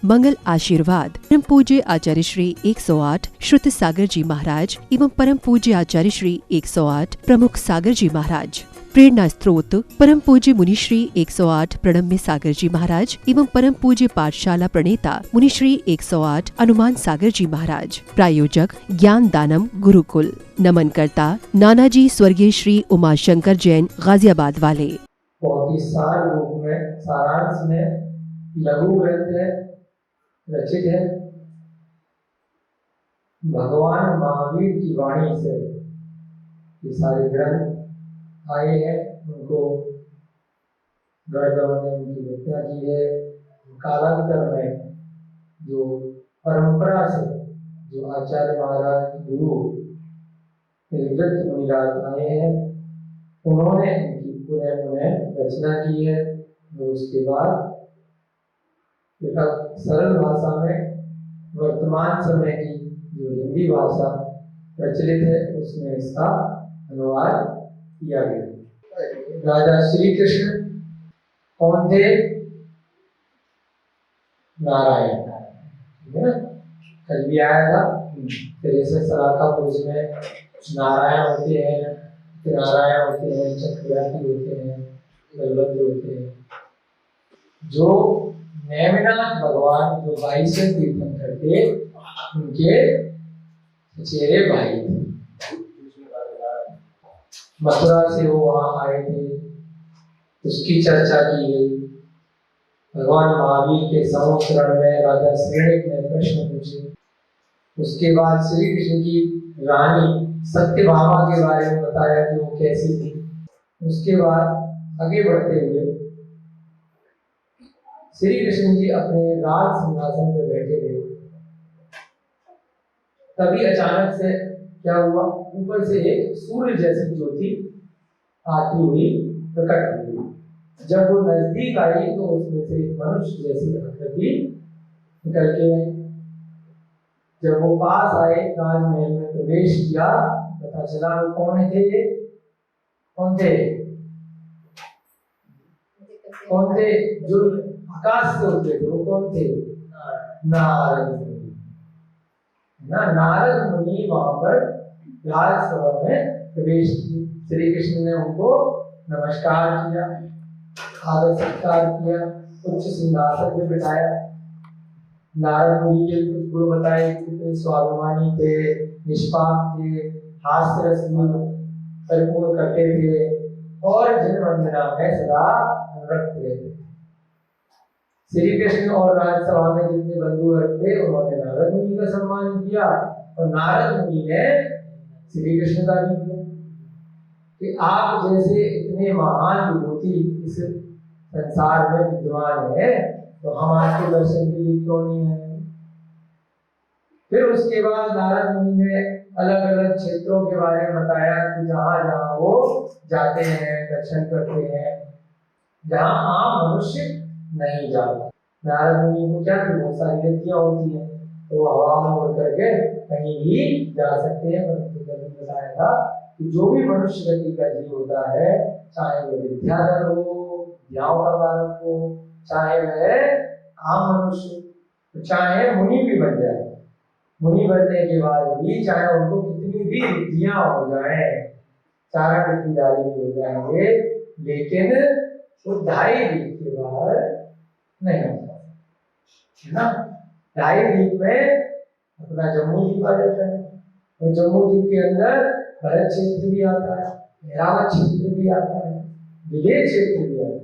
मंगल आशीर्वाद परम पूज्य आचार्य श्री 108 श्रुत सागर जी महाराज एवं परम पूज्य आचार्य श्री 108 प्रमुख सागर जी महाराज। प्रेरणा स्त्रोत परम पूज्य मुनि श्री 108 प्रणम्य सागर जी महाराज एवं परम पूज्य पाठशाला प्रणेता मुनि श्री 108 अनुमान सागर जी महाराज। प्रायोजक ज्ञान दानम गुरुकुल। नमन करता नानाजी स्वर्गीय श्री उमाशंकर जैन गाजियाबाद वाले। बहुत ही सार रूप में, सारांश में लघु ग्रंथ है, रचित है। भगवान महावीर की वाणी से ये सारे ग्रंथ आए हैं। उनको गणगण ने उनकी व्याख्या की है। कालांतर में जो परंपरा से जो आचार्य महाराज गुरु निर्गत मुनिराज आए हैं, उन्होंने इनकी पुनः रचना की है। और उसके बाद एक सरल भाषा में वर्तमान समय की जो हिंदी भाषा प्रचलित है उसमें इसका अनुवाद किया गया। राजा श्री कृष्ण कौन थे? नारायण, है ना? कल भी आया था। तेरे सलाका पुरुष में नारायण होते हैं, नारायण होते हैं, चक्रवर्ती होते हैं, बलभद्र होते हैं। जो नेमिनाथ भगवान जो 22 तीर्थंकर थे, उनके चचेरे भाई थे। मथुरा से वो वहां आए थे, उसकी चर्चा की गई। भगवान महावीर के संवत्सरण में राजा श्रेणिक ने प्रश्न पूछे। उसके बाद श्री कृष्ण की रानी सत्यभामा के बारे में बताया कि वो कैसी थी। उसके बाद आगे बढ़ते हुए श्री कृष्ण जी अपने राज सिंहासन में बैठे थे। तभी अचानक से क्या हुआ, ऊपर से एक सूर्य जैसी ज्योति आती हुई प्रकट हुई। जब वो नजदीक आई तो उसमें से एक मनुष्य जैसी आकृति निकल के आई। जब वो पास आए, राजमहल में प्रवेश किया, पता चला वो कौन थे? कौन थे? कौन थे? जो आकाश से उतरे थे, वो कौन थे? नारद मुनि। नारद मुनि वहां पर राजसभा में प्रवेश किए। श्री कृष्ण ने उनको नमस्कार किया, आदर सत्कार किया, उच्च सिंहासन में बिठाया। नारद मुनि के कुछ गुण बताए, कितने स्वाभिमानी थे, निष्पाप थे, हास्य रस परिपूर्ण करते थे और जन वंदना में सदा अनुरक्त रहते थे। श्री कृष्ण और राजसभा में जितने बंधु वर्ग थे, उन्होंने नारद मुनि का सम्मान किया और नारद मुनि ने श्री कृष्ण का भी किया कि आप जैसे इतने महान विभूति इस संसार में विद्वान है, तो हम आपके दर्शन के लिए क्यों नहीं आए? फिर उसके बाद नारद मुनि ने अलग अलग क्षेत्रों के बारे में बताया कि जहां जहां वो जाते हैं, दर्शन करते हैं, जहां आम मनुष्य नहीं जाता। नारद मुनि को क्या थी, बहुत सारी गतियां होती हैं, तो हवा में उड़ करके कहीं भी जा सकते हैं। परंतु मैंने बताया था कि जो भी मनुष्य गति का जीव होता है, चाहे वो विद्याधर हो, विद्याओं का बालक हो, चाहे वह आम मनुष्य, चाहे मुनि भी बन जाए, मुनि बनने के बाद भी चाहे उनको कितनी भी विद्यां हो जाए, चारण विद्याधारी भी हो जाएंगे, लेकिन वो 2.5 दीप के बाद नहीं होता है ना। 2.5 दीप में अपना जम्मू द्वीप आ जाता है, और जम्मू द्वीप के अंदर भरत क्षेत्र भी आता है, मेरावत क्षेत्र भी आता है, विलेय क्षेत्र भी आता है।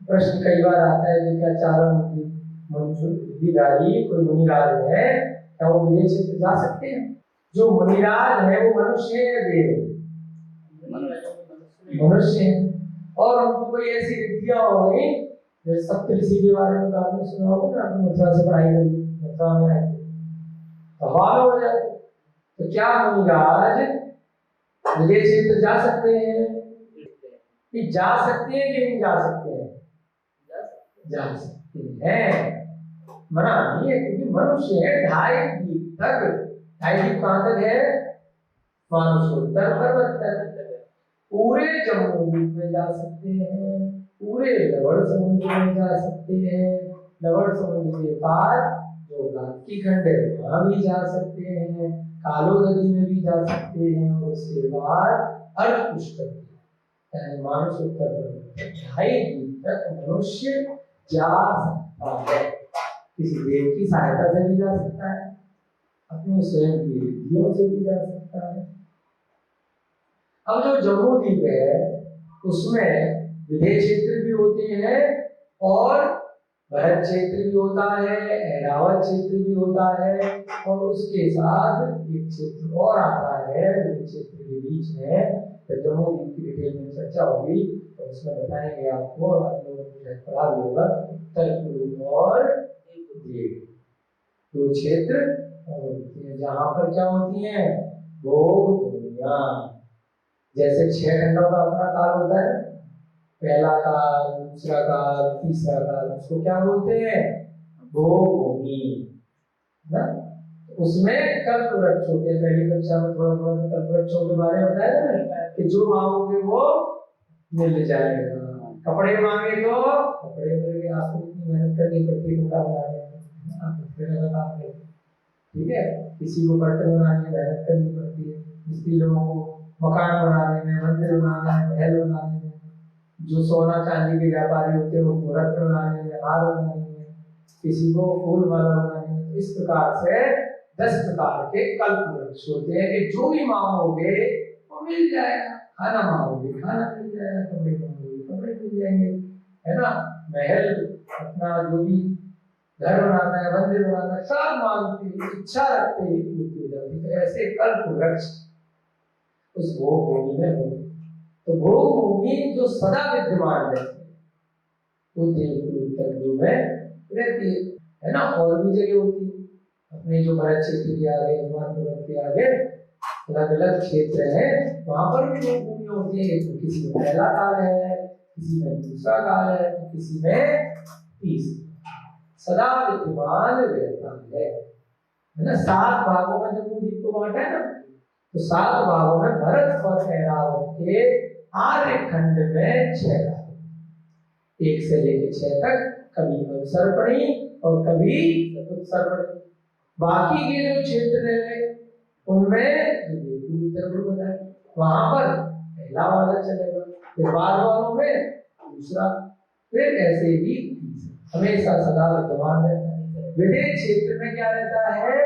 प्रश्न कई बार आता है कि क्या चारण बुद्धिधारी कोई मुनिराज है, क्या वो विलेय क्षेत्र जा सकते हैं? जो मुनिराज है वो मनुष्य है, देव मनुष्य है, और उनको कोई ऐसी विद्या हो गई, जैसे सप्तऋषि के बारे में आपने सुना होगा ना, आपने मथुरा से पढ़ाई करी, मथुरा में आए तो हवा हो जाए। तो क्या मुनिराज विलेय क्षेत्र जा सकते हैं? कि जा सकते हैं कि नहीं जा सकते हैं? जा सकते हैं, मना नहीं है, क्योंकि मनुष्य है। 2.5 दीप तक, 2.5 दीप कहां तक है? मानुषोत्तर पर्वत तक। पूरे जम्मू द्वीप में जा सकते हैं, पूरे लवण समुद्र में जा सकते हैं, लवण समुद्र के पार जो गांधी खंड है वहां भी जा सकते हैं, कालो नदी में भी जा सकते हैं, और उसके बाद अर्धपुष्कर यानी मानस उत्तर पर 2.5 तक मनुष्य जा सकता है। किसी देव की सहायता से भी जा सकता है, अपनी स्वयं की रिद्धियों से भी जा सकता है। अब जो जम्मू द्वीप है उसमें विदेश क्षेत्र भी होते हैं और भरत क्षेत्र भी होता है, ऐरावत क्षेत्र भी होता है, और उसके साथ एक क्षेत्र और आता है विदेश क्षेत्र के बीच में। तो जम्मू द्वीप की डिटेल में चर्चा होगी तो उसमें बताएंगे आपको, और आप लोगों ने पढ़ा भी होगा उत्तर पूर्व और दो क्षेत्र जहाँ पर क्या होती है भोग भूमियां। जैसे 6 खंडों का अपना काल होता है, पहला काल, दूसरा काल, तीसरा काल, उसको क्या बोलते हैं भोग भूमि ना। उसमें कल्प वृक्ष होते हैं। पहली कक्षा में थोड़ा थोड़ा सा कल्प वृक्षों के बारे में बताया था ना कि जो मांगोगे वो मिल जाएगा, कपड़े मांगे तो कपड़े मिल गए। आपको इतनी मेहनत करनी पड़ती है कपड़ा बनाने में, ठीक है। किसी को बर्तन बनाने में मेहनत करनी पड़ती है, मिस्त्री लोगों को मकान बनाने में, मंदिर बनाने में, महल बनाने में, जो सोना चांदी के व्यापारी होते हैं वो रत्न बनाने में, हार बनाने में, किसी को फूल माला बनाने में। इस प्रकार से 10 प्रकार के कल्प वृक्ष होते हैं कि जो भी मांगोगे वो मिल जाएगा। खाना मांगोगे खाना मिल जाएगा, कपड़े मांगोगे कपड़े मिल जाएंगे, है ना। महल अपना जो भी घर बनाना है, मंदिर बनाना है, सब मांगते इच्छा रखते ही पूर्ति हो जाती है। तो ऐसे कल्प वृक्ष उस भोग भूमि में होते। तो भोग भूमि जो सदा विद्यमान रहती है वो देवकुल में रहती है ना। और भी जगह होती है, अपने जो भरत क्षेत्र के आगे, हनुमान पर्वत के आगे अलग अलग क्षेत्र है, वहां पर भी भोग भूमि होती है। तो किसी में पहला काल है, किसी में दूसरा काल है, तो किसी में तीसरा, सदा विद्यमान रहता है ना। 7 भागों में जम्मू द्वीप को बांटा है ना, तो 7 भागों में भरत और ऐरावत के आर्य खंड में 6 भाग, 1 से लेकर 6 तक, कभी अवसर्पणी और कभी उत्सर्पणी। बाकी के जो क्षेत्र है उनमें बताया, वहां पर पहला वाला चलेगा, फिर बाद वालों में दूसरा, फिर ऐसे ही हमेशा सदा विद्यमान रहता है। विदेश क्षेत्र में क्या रहता है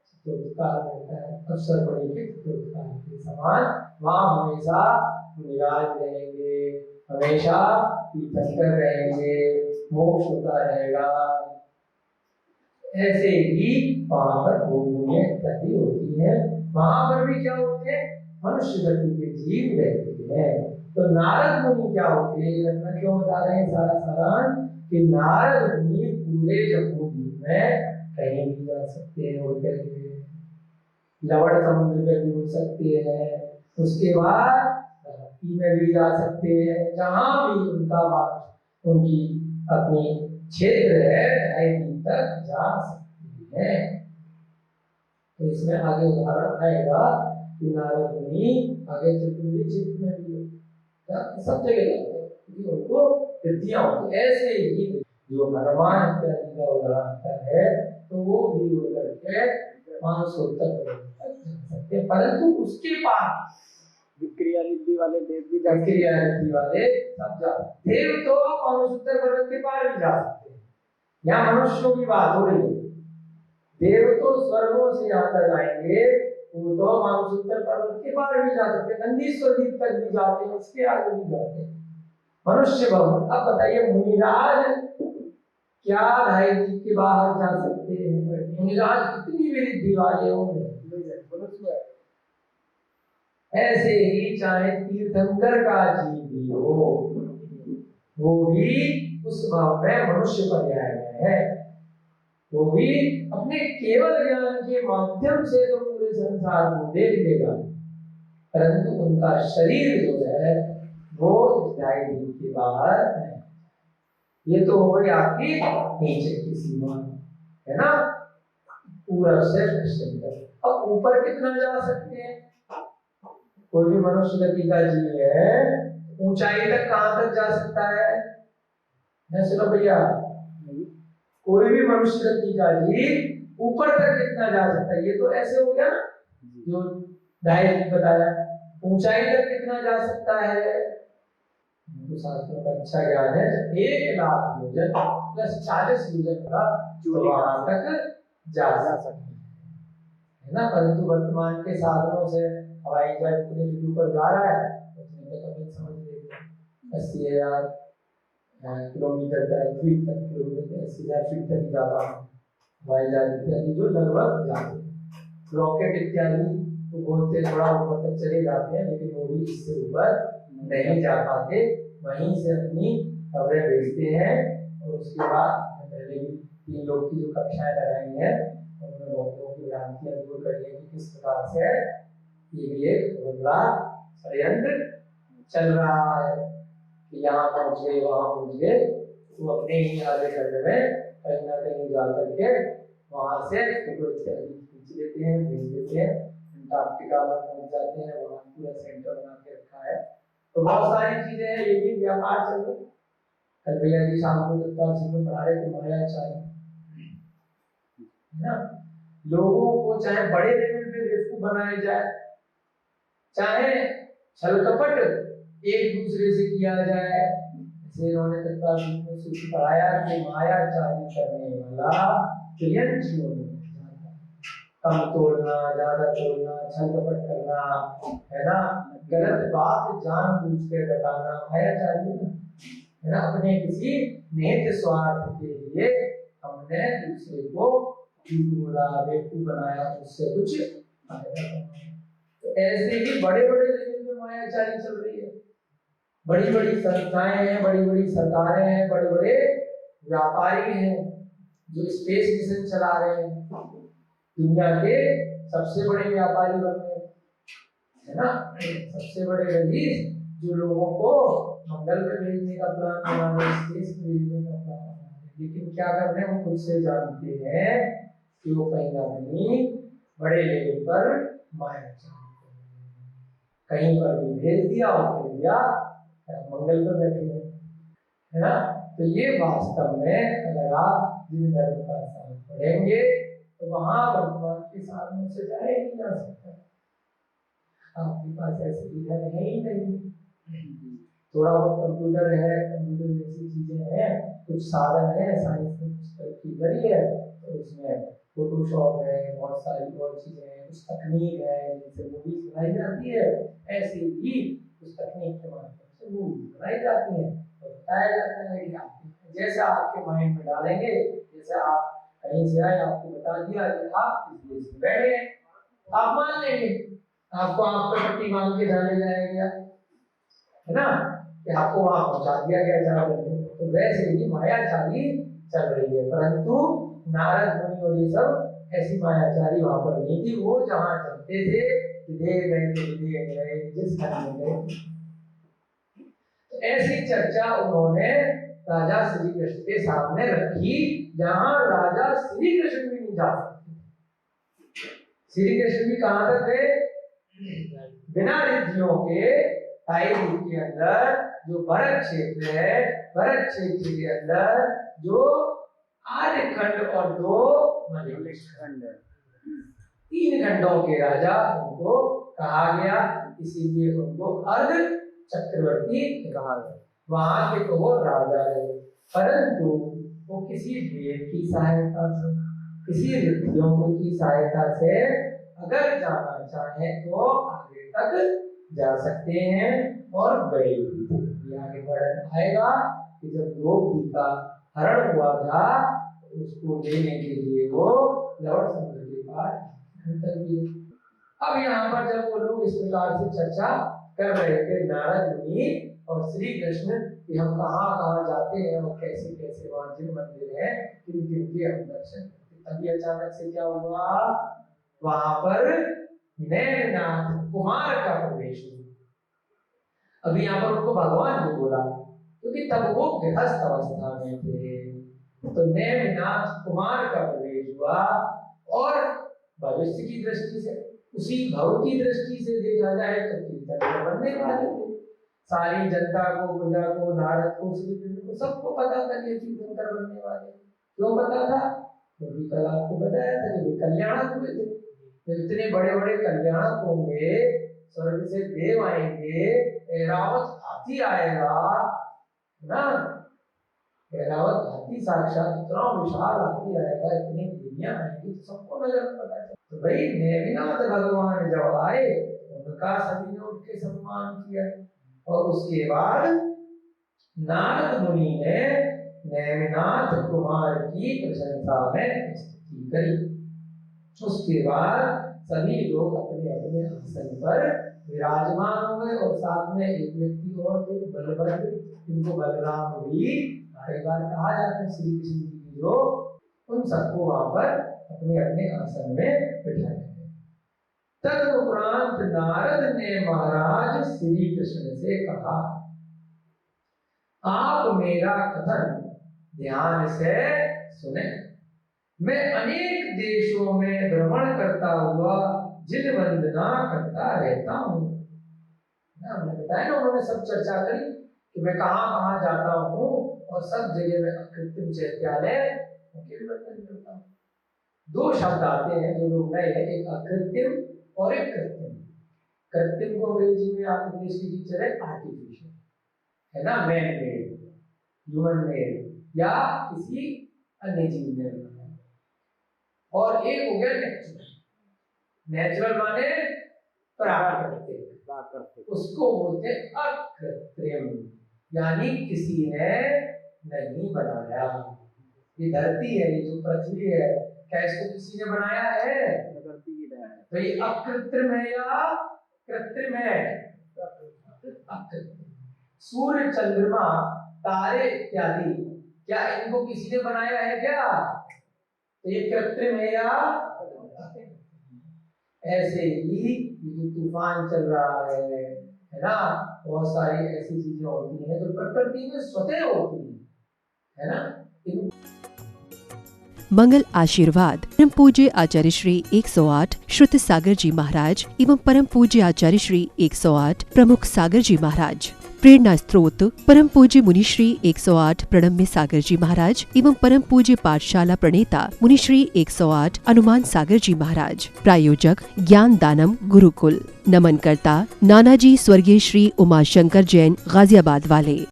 चतुर्थकाल रहता है, अवसर्पणी के चतुर्थकाल के समान वहां हमेशा निराज रहेंगे, हमेशा तीर्थंकर रहेंगे, मोक्ष होता रहेगा। ऐसे ही वहां पर भूमियां इत्यादि होती है, वहां पर भी क्या होते हैं मनुष्य गति के जीव रहते हैं। तो नारद मुनि क्या होते हैं, मैं क्यों बता रहे हैं सारा सारांश कि नारद मुनि पूरे जम्मू द्वीप में कहीं भी जा सकते हैं, उड़ते हुए लवण समुद्र में भी उड़ सकते हैं, उसके बाद धरती में भी जा सकते हैं, जहां भी उनका उनकी अपनी क्षेत्र है 2.5 तक जा सकते हैं। तो इसमें आगे उदाहरण आएगा कि नारद मुनि आगे चतुर्वेद क्षेत्र में भी सब जगह जाते हैं क्योंकि उनको रिद्धियां होती है। ऐसे ही जो हनुमान इत्यादि का उदाहरण आता है तो वो भी उड़ करके 500 तक सकते हैं, परंतु उसके पास विक्रिया रिद्धि वाले देव भी जा विक्रिया रिद्धि वाले सब जा देव तो अनुसूत्र पर्वत के पार भी जा सकते हैं। यहाँ मनुष्यों की बात हो रही है, देव तो स्वर्गों से यहाँ तक आएंगे, वो तो मानसूत्र पर्वत के पार भी जा सकते हैं, नंदीश्वर द्वीप तक भी जाते हैं, उसके आगे भी जाते हैं मनुष्य भवन। अब बताइए मुनिराज क्या 2.5 के बाहर जा सकते हैं? मुनिराज कितनी भी रिद्धि वाले होंगे। ऐसे ही चाहे तीर्थंकर का जीव भी हो, वो भी उस भाव में मनुष्य पर्याय में है, वो भी अपने केवल ज्ञान के माध्यम से तो पूरे संसार को देख लेगा, परंतु उनका शरीर जो है वो 2.5 के बाहर है। ये तो हो गई आपकी नीचे की सीमा, है ना, पूरब से पश्चिम तक। अब ऊपर कितना जा सकते हैं? कोई भी मनुष्य गति का जीव है ऊंचाई तक कहां तक जा सकता है? सुनो भैया, कोई भी मनुष्य गति का जीव ऊपर तक कितना जा सकता है, ये तो ऐसे हो गया ना जो दाई जी बताया, ऊंचाई तक कितना जा सकता है। तो शास्त्रों का अच्छा ज्ञान है, 1,00,000 योजन प्लस 40 योजन का जो वहां तक जा सकता है ना। परंतु वर्तमान के साधनों से हवाई जहाज इतने फीट ऊपर जा रहा है, उसमें तक अपन समझ लेते हैं 80,000 किलोमीटर तक, फीट तक, किलोमीटर 80,000 फीट तक ही जा पा रहा है हवाई जहाज इत्यादि, जो लगभग जाते हैं। रॉकेट इत्यादि तो बोलते थोड़ा ऊपर तक चले जाते हैं, लेकिन वो भी इससे ऊपर नहीं जा पाते। वहीं से अपनी खबरें भेजते हैं और उसके बाद पहले भी 3 लोग की जो कक्षाएं लगाई हैं उनमें बहुत लोगों की भ्रांतियां दूर करी है कि किस प्रकार से ये भी एक बहुत बड़ा षड्यंत्र चल रहा है कि यहाँ पहुंच गए वहां पहुंच गए, वो अपने ही आगे करने में कहीं ना कहीं जा करके वहां से फोटो इत्यादि खींच लेते हैं, भेज देते हैं, अंटार्कटिका में पहुंच जाते हैं, वहां पूरा सेंटर बना के रखा है। तो बहुत सारी चीजें हैं, ये भी व्यापार चल रहा है। कल भैया जी शाम को दत्तार सिंह में पढ़ा रहे थे मायाचारी, है ना। लोगों को चाहे बड़े लेवल पे बेवकूफ बनाया जाए, चाहे छल कपट एक दूसरे से किया जाए, जैसे इन्होंने दत्तार सिंह में सूत्र पढ़ाया कि मायाचारी करने वाला त्रियंचियों में कम तोड़ना, ज्यादा तोड़ना, छल कपट करना, है ना, गलत बात जानबूझ के बताना, मायाचारी है ना। अपने किसी निहित स्वार्थ के लिए हमने दूसरे को झूठ बोला, बेवकूफ बनाया, उससे कुछ फायदा नहीं। तो ऐसे ही बड़े बड़े लेवल में मायाचारी चल रही है। बड़ी बड़ी संस्थाएं हैं, बड़ी बड़ी सरकारें हैं, बड़े बड़े व्यापारी हैं जो स्पेस मिशन चला रहे हैं, दुनिया के सबसे बड़े व्यापारी बन गए, है ना। सबसे बड़े रईस जो लोगों को मंगल पे भेजने का प्लान बना रहे, स्पेस पे भेजने का प्लान बना रहे, लेकिन क्या कर रहे हैं वो खुद से जानते हैं कि वो कहीं ना कहीं बड़े लेवल पर मायाचारी कहीं पर भी भेज दिया और भेज दिया मंगल पर बैठे हैं, है ना। तो ये वास्तव में अगर आप जिन धर्म का साथ पढ़ेंगे तो वहां वर्तमान के साधनों से जाया नहीं जा सकता। आपके पास ऐसे इधर है ही नहीं, थोड़ा बहुत कंप्यूटर है, कंप्यूटर जैसी चीजें हैं, कुछ साधन है, साइंस ने कुछ तरक्की करी है, तो उसमें फोटोशॉप है, बहुत सारी और चीजें हैं, कुछ तकनीक है जिनसे मूवीज बनाई जाती है, ऐसे ही उस तकनीक के माध्यम से मूवीज बनाई जाती है और बताया जाता है कि आप जैसा आपके माइंड में डालेंगे, जैसे आप कहीं से आए, आपको बता दिया कि आप इस देश में बैठे हैं, आप मान लेंगे, आपको आप पर पट्टी मांग के जाने जाएगा, है ना, कि आपको वहां पहुंचा दिया गया चार घंटे। तो वैसे ही मायाचारी चल रही है, परंतु नारद मुनि और ये सब ऐसी मायाचारी वहां पर नहीं थी। वो जहां चलते थे दे गए जिस में गए। तो ऐसी चर्चा उन्होंने राजा श्री कृष्ण के सामने रखी, जहां राजा श्री कृष्ण भी नहीं जा सकते। श्री कृष्ण भी कहां तक गए, बिना रिद्धियों के टाइम के अंदर जो भरत क्षेत्र है, भरत क्षेत्र के अंदर जो आर्यखंड और 2 खंड, 3 खंडों के राजा उनको कहा गया, इसीलिए उनको अर्ध चक्रवर्ती कहा गया। वहां के तो वो राजा है, परंतु वो किसी देव की सहायता से, किसी रिद्धियों की सहायता से अगर जाना चाहे तो आगे तक जा सकते हैं और गए भी। आगे वर्णन आएगा कि जब द्रौपदी का हरण हुआ था तो उसको लेने के लिए वो लवण समुद्र के पार भी। अब यहाँ पर जब वो लोग इस प्रकार से चर्चा कर रहे थे नारद मुनि और श्री कृष्ण कि हम कहाँ कहाँ जाते हैं और कैसे कैसे वहाँ जिन मंदिर है किन किन के हम दर्शन करते, तभी अचानक से क्या हुआ, वहां पर नैननाथ कुमार का प्रवेश हुआ। अभी यहाँ पर उनको भगवान ने बोला क्योंकि तब वो गृहस्थ अवस्था में थे, तो नैननाथ कुमार का प्रवेश हुआ। और भविष्य की दृष्टि से, उसी भव की दृष्टि से देखा जाए तो कीर्तन बनने वाले थे, सारी जनता को, प्रजा को, नारद को, श्री कृष्ण को, सबको पता था ये तीर्थंकर बनने वाले, क्यों पता था? क्योंकि कल आपको बताया था कि वे कल्याणक हुए थे। तो इतने बड़े बड़े कल्याणक होंगे, स्वर्ग से देव आएंगे, ऐरावत हाथी आएगा ना, ऐरावत हाथी साक्षात इतना विशाल हाथी आएगा, इतनी देवियां आएंगी, तो सबको नजर पता चला। तो भाई नेमिनाथ भगवान जब आए उनका सभी ने उठ के सम्मान किया। और उसके बाद नारद मुनि ने नेमिनाथ कुमार की प्रशंसा में स्तुति करी। उसके बाद सभी लोग अपने अपने आसन पर विराजमान हो गए और साथ में एक व्यक्ति और थे, बलभद्र, जिनको बलराम भी कई बार कहा जाता है, श्री कृष्ण जी की जो, उन सबको वहां पर अपने अपने आसन में बिठाया गया। तदुपरांत नारद ने महाराज श्री कृष्ण से कहा, आप मेरा कथन ध्यान से सुने। मैं अनेक देशों में भ्रमण करता हुआ जिन वंदना करता रहता हूँ। हमने बताया ना, उन्होंने सब चर्चा करी कि मैं कहाँ कहाँ जाता हूँ और सब जगह में अकृत्रिम चैत्यालय उनके वंदन करता हूँ। दो शब्द आते हैं जो लोग नए हैं, एक अकृत्रिम और एक कृत्रिम। कृत्रिम को अंग्रेजी में आप इंग्लिश की टीचर है आर्टिफिशियल, है ना, मैन मेड, ह्यूमन मेड या किसी अन्य जीव ने बनाया। और एक हो गया नेचुरल। नेचुरल माने प्राकृतिक, उसको बोलते हैं अकृत्रिम, यानी किसी ने नहीं बनाया। ये धरती है, ये जो पृथ्वी है, क्या इसको किसी ने बनाया है? तो ये अकृत्रिम है या कृत्रिम है? अकृत्रिम। सूर्य, चंद्रमा, तारे इत्यादि, क्या इनको किसी ने बनाया है क्या? तो ये कृत्रिम है या? ऐसे ही जो तूफान चल रहा है ना, बहुत सारी ऐसी चीजें होती हैं जो प्रकृति में स्वतः होती है ना। मंगल आशीर्वाद परम पूज्य आचार्य श्री 108 श्रुत सागर जी महाराज एवं परम पूज्य आचार्य श्री 108 प्रमुख सागर जी महाराज। प्रेरणा स्त्रोत परम पूज्य मुनिश्री 108 प्रणम्य सागर जी महाराज एवं परम पूज्य पाठशाला प्रणेता मुनिश्री 108 अनुमान सागर जी महाराज। प्रायोजक ज्ञान दानम गुरुकुल। नमन करता नानाजी स्वर्गीय श्री उमाशंकर जैन गाजियाबाद वाले।